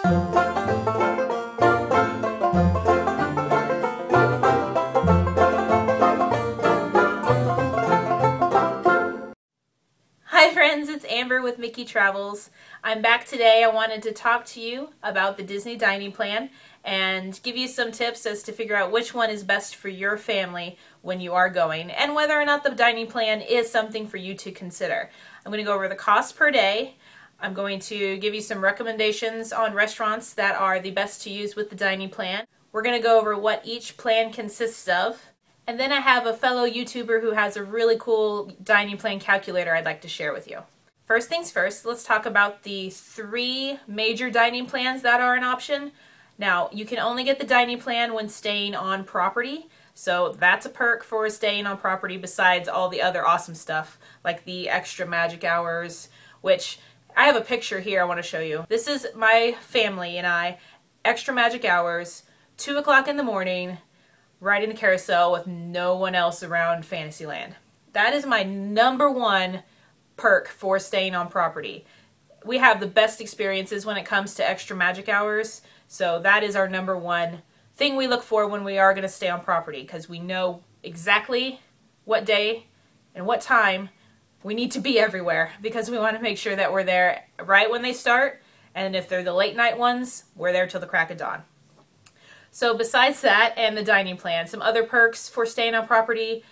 Hi friends, it's Amber with MickeyTravels. I'm back today. I wanted to talk to you about the Disney dining plan and give you some tips as to figure out which one is best for your family when you are going and whether or not the dining plan is something for you to consider. I'm going to go over the cost per day. I'm going to give you some recommendations on restaurants that are the best to use with the dining plan. We're going to go over what each plan consists of. And then I have a fellow YouTuber who has a really cool dining plan calculator I'd like to share with you. First things first, let's talk about the 3 major dining plans that are an option. Now, you can only get the dining plan when staying on property, so that's a perk for staying on property besides all the other awesome stuff, like the extra magic hours, which I have a picture here I want to show you. This is my family and I, extra magic hours, 2 o'clock in the morning, riding the carousel with no one else around Fantasyland. That is my #1 perk for staying on property. We have the best experiences when it comes to extra magic hours, so that is our #1 thing we look for when we are going to stay on property, because we know exactly what day and what time we need to be everywhere, because we want to make sure that we're there right when they start, and if they're the late night ones, we're there till the crack of dawn. So besides that and the dining plan, some other perks for staying on property,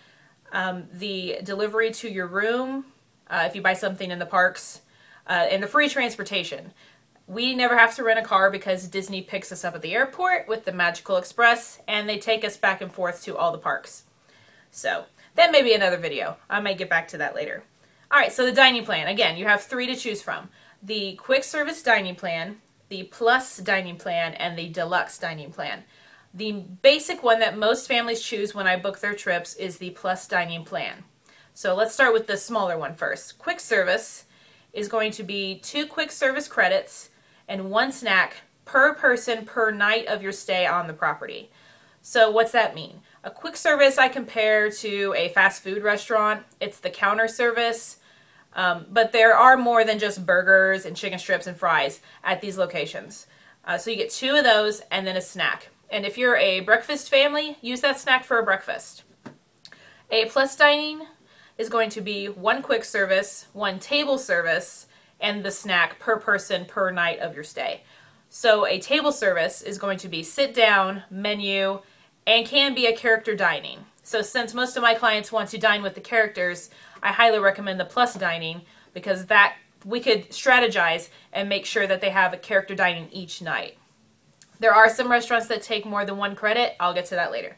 the delivery to your room, if you buy something in the parks, and the free transportation. We never have to rent a car because Disney picks us up at the airport with the Magical Express, and they take us back and forth to all the parks. So that may be another video. I may get back to that later. Alright, so the dining plan. Again, you have 3 to choose from. The quick service dining plan, the plus dining plan, and the deluxe dining plan. The basic one that most families choose when I book their trips is the plus dining plan. So let's start with the smaller one first. Quick service is going to be 2 quick service credits and 1 snack per person per night of your stay on the property. So what's that mean? A quick service I compare to a fast food restaurant. It's the counter service. But there are more than just burgers and chicken strips and fries at these locations. So you get 2 of those and then a snack. And if you're a breakfast family, use that snack for a breakfast. A plus dining is going to be 1 quick service, 1 table service, and the snack per person per night of your stay. So a table service is going to be sit down, menu, and can be a character dining. So since most of my clients want to dine with the characters, I highly recommend the plus dining, because that we could strategize and make sure that they have a character dining each night. There are some restaurants that take more than 1 credit. I'll get to that later.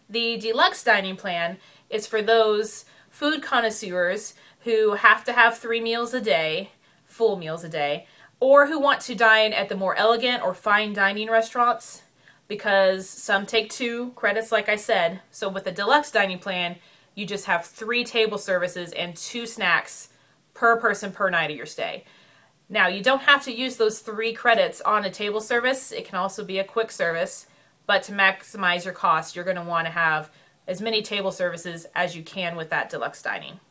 The deluxe dining plan is for those food connoisseurs who have to have 3 meals a day, full meals a day, or who want to dine at the more elegant or fine dining restaurants, because some take 2 credits like I said. So with the deluxe dining plan, you just have 3 table services and 2 snacks per person per night of your stay. Now, you don't have to use those 3 credits on a table service. It can also be a quick service, but to maximize your cost, you're going to want to have as many table services as you can with that deluxe dining.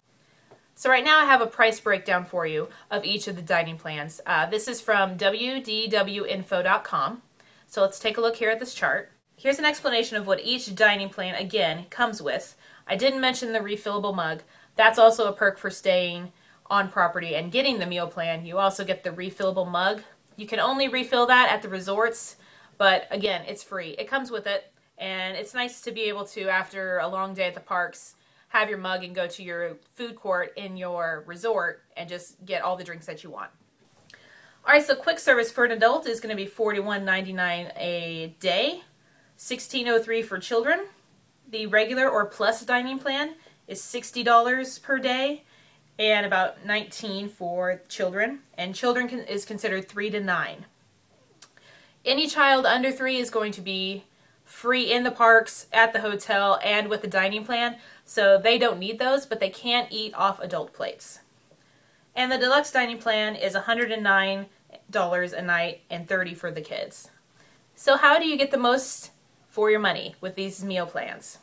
So right now I have a price breakdown for you of each of the dining plans. This is from wdwinfo.com. So let's take a look here at this chart. Here's an explanation of what each dining plan, again, comes with. I didn't mention the refillable mug. That's also a perk for staying on property and getting the meal plan. You also get the refillable mug. You can only refill that at the resorts, but again, it's free. It comes with it, and it's nice to be able to, after a long day at the parks, have your mug and go to your food court in your resort and just get all the drinks that you want. Alright, so quick service for an adult is going to be $41.99 a day, $16.03 for children. The regular or plus dining plan is $60 per day and about $19 for children. And children is considered 3 to 9. Any child under 3 is going to be free in the parks, at the hotel, and with the dining plan. So they don't need those, but they can eat off adult plates. And the deluxe dining plan is $109 a night and $30 for the kids. So how do you get the most for your money with these meal plans?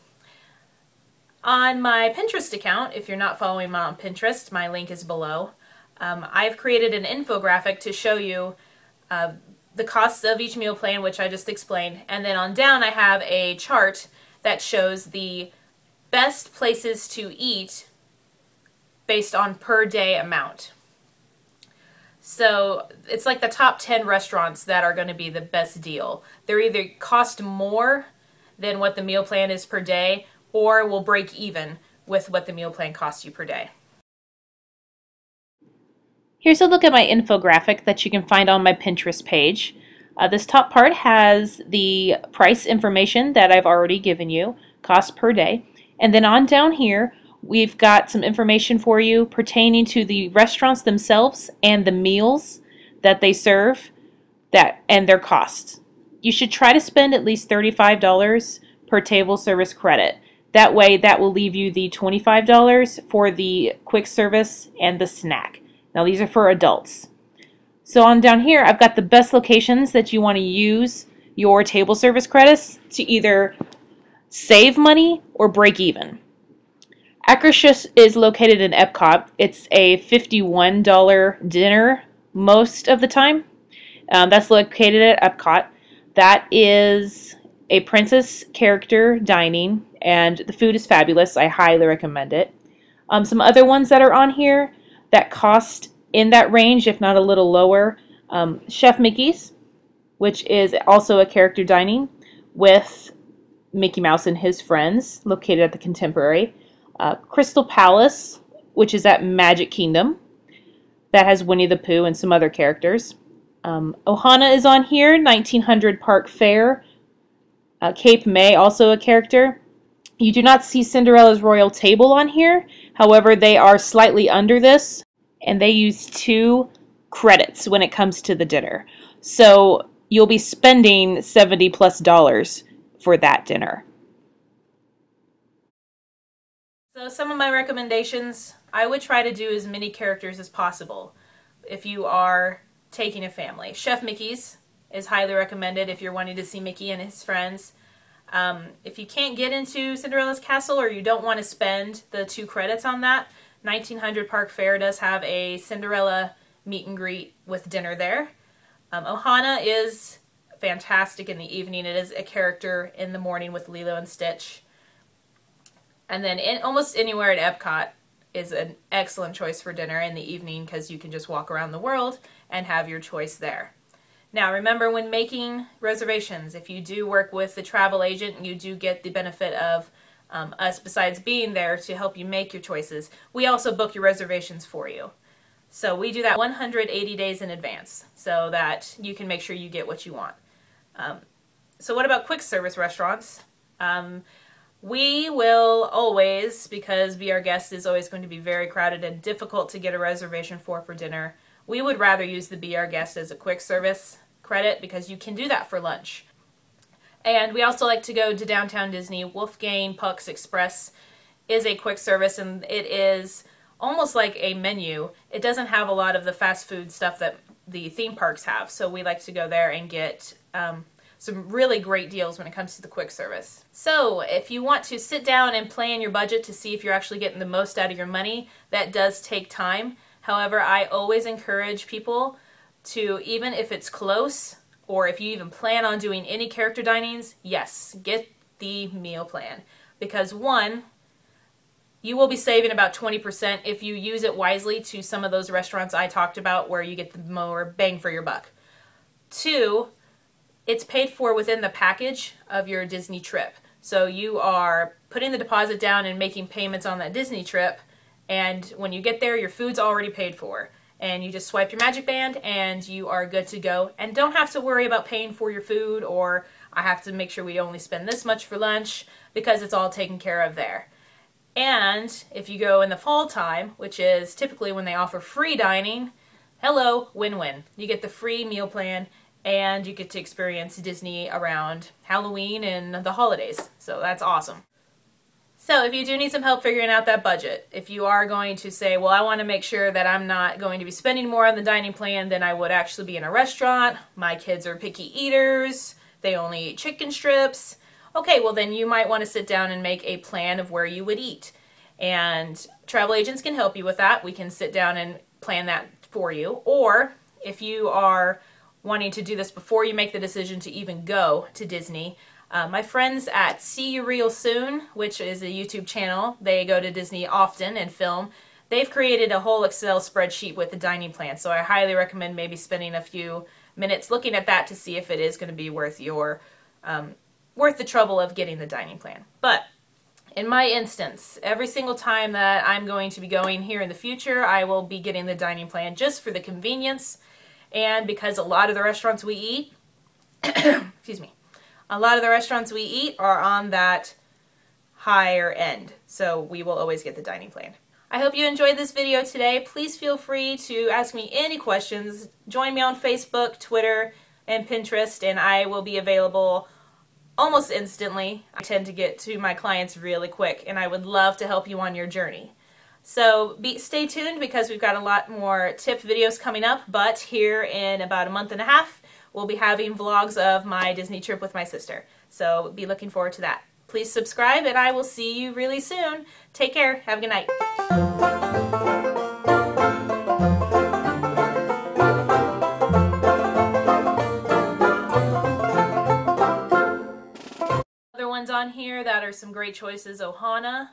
On my Pinterest account, if you're not following me on Pinterest, my link is below. I've created an infographic to show you the costs of each meal plan, which I just explained, and then on down I have a chart that shows the best places to eat based on per day amount. So it's like the top 10 restaurants that are going to be the best deal. They're either cost more than what the meal plan is per day, or will break even with what the meal plan costs you per day. Here's a look at my infographic that you can find on my Pinterest page. This top part has the price information that I've already given you, cost per day. And then on down here, we've got some information for you pertaining to the restaurants themselves and the meals that they serve and their costs. You should try to spend at least $35 per table service credit. That way, that will leave you the $25 for the quick service and the snack. Now, these are for adults. So on down here, I've got the best locations that you want to use your table service credits to either save money or break even. Akershus is located in Epcot. It's a $51 dinner most of the time. That's located at Epcot. That is a princess character dining, and the food is fabulous. I highly recommend it. Some other ones that are on here that cost in that range, if not a little lower, Chef Mickey's, which is also a character dining with Mickey Mouse and his friends, located at the Contemporary. Crystal Palace, which is at Magic Kingdom, that has Winnie the Pooh and some other characters. Ohana is on here, 1900 Park Fair. Cape May, also a character. You do not see Cinderella's Royal Table on here. However, they are slightly under this, and they use 2 credits when it comes to the dinner. So you'll be spending $70+ for that dinner. So some of my recommendations, I would try to do as many characters as possible if you are taking a family. Chef Mickey's is highly recommended if you're wanting to see Mickey and his friends. If you can't get into Cinderella's Castle or you don't want to spend the 2 credits on that, 1900 Park Fair does have a Cinderella meet and greet with dinner there. Ohana is fantastic in the evening. It is a character in the morning with Lilo and Stitch. And then almost anywhere at Epcot is an excellent choice for dinner in the evening because you can just walk around the world and have your choice there. Now remember, when making reservations, if you do work with the travel agent, you do get the benefit of us, besides being there to help you make your choices, we also book your reservations for you. So we do that 180 days in advance so that you can make sure you get what you want. So what about quick service restaurants? We will always, because Be Our Guest is always going to be very crowded and difficult to get a reservation for dinner, we would rather use the Be Our Guest as a quick service credit because you can do that for lunch. And we also like to go to Downtown Disney. Wolfgang Puck's Express is a quick service, and it is almost like a menu. It doesn't have a lot of the fast food stuff that the theme parks have, so we like to go there and get some really great deals when it comes to the quick service. So if you want to sit down and plan your budget to see if you're actually getting the most out of your money, that does take time. However, I always encourage people to, even if it's close, or if you even plan on doing any character dinings, yes, get the meal plan. Because 1, you will be saving about 20% if you use it wisely to some of those restaurants I talked about where you get the more bang for your buck. 2, it's paid for within the package of your Disney trip. So you are putting the deposit down and making payments on that Disney trip, and when you get there, your food's already paid for. And you just swipe your magic band and you are good to go. And don't have to worry about paying for your food, or I have to make sure we only spend this much for lunch, because it's all taken care of there. And if you go in the fall time, which is typically when they offer free dining, hello, win-win. You get the free meal plan and you get to experience Disney around Halloween and the holidays. So that's awesome. So if you do need some help figuring out that budget, if you are going to say, well, I want to make sure that I'm not going to be spending more on the dining plan than I would actually be in a restaurant, my kids are picky eaters, they only eat chicken strips, okay, well then you might want to sit down and make a plan of where you would eat. And travel agents can help you with that. We can sit down and plan that for you. Or if you are wanting to do this before you make the decision to even go to Disney. My friends at See You Real Soon, which is a YouTube channel, they go to Disney often and film. They've created a whole Excel spreadsheet with the dining plan, so I highly recommend maybe spending a few minutes looking at that to see if it is going to be worth the trouble of getting the dining plan. But in my instance, every single time that I'm going to be going here in the future, I will be getting the dining plan just for the convenience, and because a lot of the restaurants we eat, excuse me, a lot of the restaurants we eat are on that higher end, so we will always get the dining plan. I hope you enjoyed this video today. Please feel free to ask me any questions. Join me on Facebook, Twitter, and Pinterest, and I will be available almost instantly. I tend to get to my clients really quick, and I would love to help you on your journey. So stay tuned, because we've got a lot more tip videos coming up, but here in about a month and a half, we'll be having vlogs of my Disney trip with my sister. So be looking forward to that. Please subscribe, and I will see you really soon. Take care. Have a good night. Other ones on here that are some great choices: Ohana,